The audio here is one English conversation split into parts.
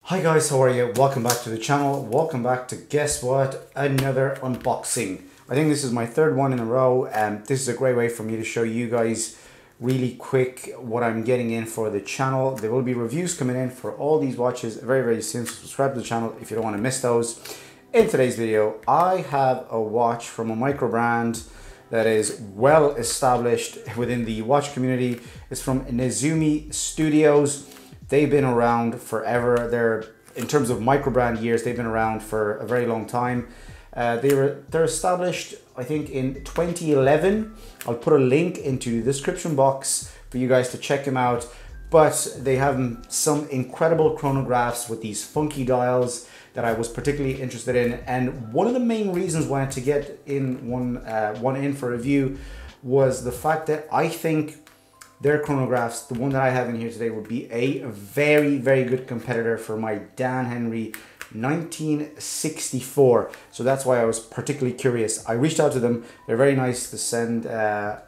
Hi guys, how are you? Welcome back to the channel. Welcome back to, guess what, another unboxing. I think this is my third one in a row, and this is a great way for me to show you guys really quick what I'm getting in for the channel. There will be reviews coming in for all these watches very soon, so subscribe to the channel if you don't want to miss those. In today's video, I have a watch from a micro brand that is well established within the watch community. It's from Nezumi Studios. They've been around forever. In terms of micro brand years, they've been around for a very long time. They're established, I think, in 2011. I'll put a link into the description box for you guys to check them out. But they have some incredible chronographs with these funky dials that I was particularly interested in. And one of the main reasons why I had to get in one in for review was the fact that I think their chronographs, the one that I have in here today, would be a very good competitor for my Dan Henry 1964. So that's why I was particularly curious. I reached out to them. They're very nice to send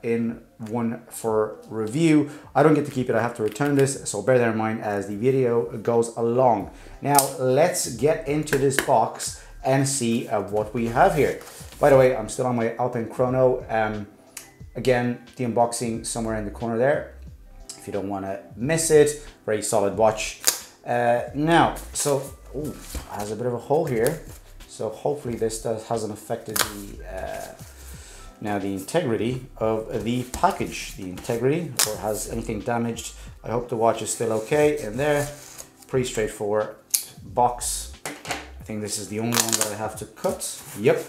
in one for review. I don't get to keep it. I have to return this, so bear that in mind as the video goes along. Now let's get into this box and see what we have here. By the way, I'm still on my Alpine Chrono. Again, the unboxing somewhere in the corner there, if you don't want to miss it. Very solid watch. Now, so it has a bit of a hole here, so hopefully this hasn't affected the integrity of the package. The integrity, or has anything damaged. I hope the watch is still okay in there. Pretty straightforward box. I think this is the only one that I have to cut. Yep.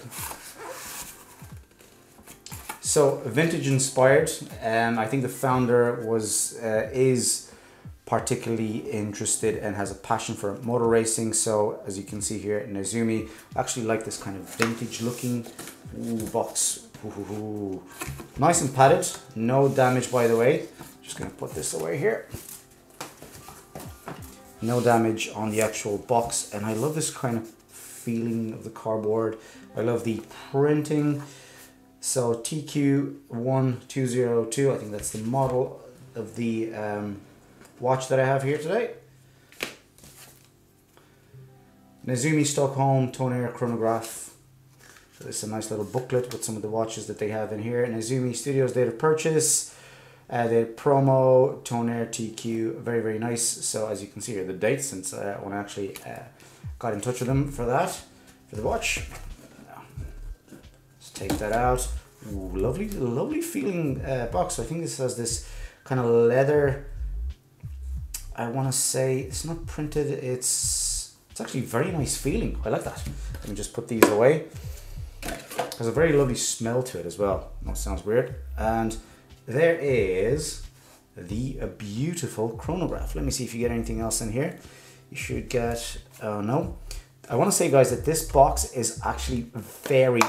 So vintage inspired. I think the founder is particularly interested and has a passion for motor racing. So as you can see here, Nezumi, I actually like this kind of vintage looking box. Nice and padded, no damage by the way. Just gonna put this away here. No damage on the actual box, and I love this kind of feeling of the cardboard. I love the printing. So TQ1202, I think that's the model of the watch that I have here today. Nezumi Stockholm Tonnerre Chronograph. So this is a nice little booklet with some of the watches that they have in here. Nezumi Studios date of purchase, the promo Tonnerre TQ, very nice. So as you can see here, the date since when I actually got in touch with them for that, for the watch. Take that out. Ooh, lovely feeling box. I think this has this kind of leather. I want to say it's not printed. It's actually very nice feeling. I like that. Let me just put these away. Has a very lovely smell to it as well. That sounds weird. And there is the beautiful chronograph. Let me see if you get anything else in here. You should get. No. I want to say, guys, that this box is actually very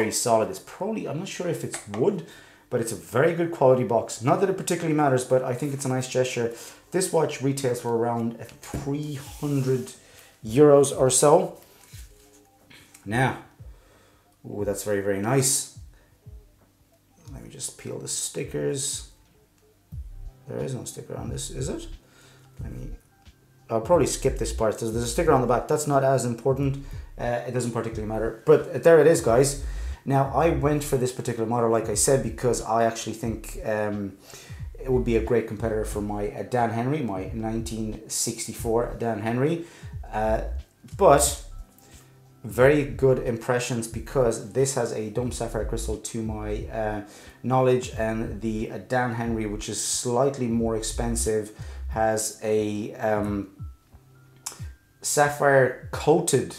solid. It's probably, I'm not sure if it's wood, but it's a very good quality box. Not that it particularly matters, but I think it's a nice gesture. This watch retails for around 300 euros or so. Now, ooh, that's very nice. Let me just peel the stickers. There is no sticker on this, is it? I'll probably skip this part. There's a sticker on the back. That's not as important. It doesn't particularly matter. But there it is, guys. Now, I went for this particular model, like I said, because I actually think it would be a great competitor for my Dan Henry, my 1964 Dan Henry. But very good impressions, because this has a dome sapphire crystal to my knowledge, and the Dan Henry, which is slightly more expensive, has a sapphire coated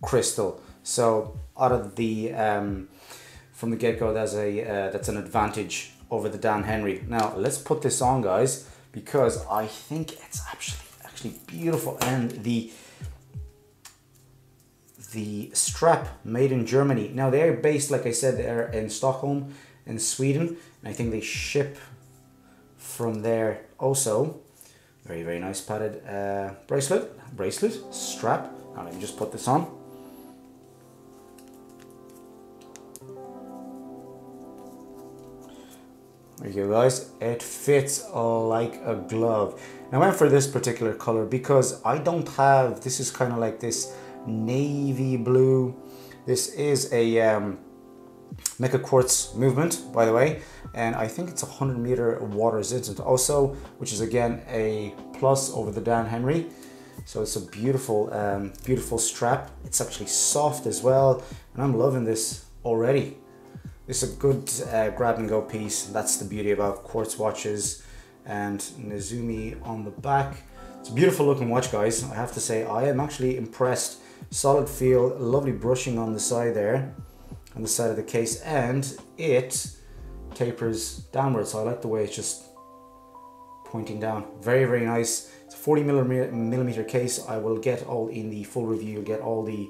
crystal. So out of the from the get-go, that's an advantage over the Dan Henry. Now let's put this on, guys, because I think it's actually beautiful. And the strap made in Germany. Now they're based, like I said, they're in Stockholm in Sweden, and I think they ship from there also. Very nice padded bracelet strap. Now let me just put this on. There you go, guys. It fits like a glove. Now, I went for this particular color because I don't have, this is kind of like this navy blue. This is a Mecha Quartz movement, by the way, and I think it's 100 meter water resistant also, which is again a plus over the Dan Henry. So it's a beautiful, beautiful strap. It's actually soft as well, and I'm loving this already. It's a good grab and go piece. That's the beauty about quartz watches. And Nezumi on the back. It's a beautiful looking watch, guys. I have to say, I am actually impressed. Solid feel, lovely brushing on the side there, on the side of the case, and it tapers downwards. So I like the way it's just pointing down. Very, very nice. It's a 40 millimeter case. I will get all in the full review. You'll get all the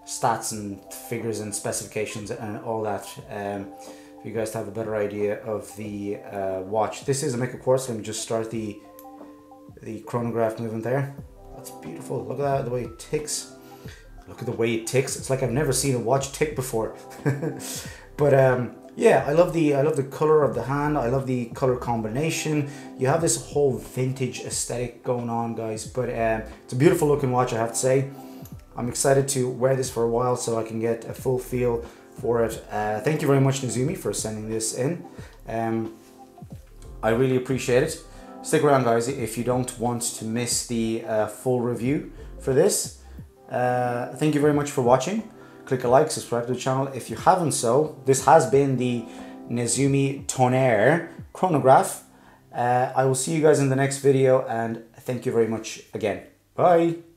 stats and figures and specifications and all that. For you guys to have a better idea of the watch. This is a Mecha Quartz. Let me just start the chronograph movement there. That's beautiful. Look at that, the way it ticks. Look at the way it ticks. It's like I've never seen a watch tick before. But yeah, I love the color of the hand. I love the color combination. You have this whole vintage aesthetic going on, guys. But it's a beautiful looking watch, I have to say. I'm excited to wear this for a while so I can get a full feel for it. Thank you very much, Nezumi, for sending this in. I really appreciate it. Stick around, guys, if you don't want to miss the full review for this. Thank you very much for watching. Click a like, subscribe to the channel if you haven't so. This has been the Nezumi Tonnerre chronograph. I will see you guys in the next video, and thank you very much again. Bye.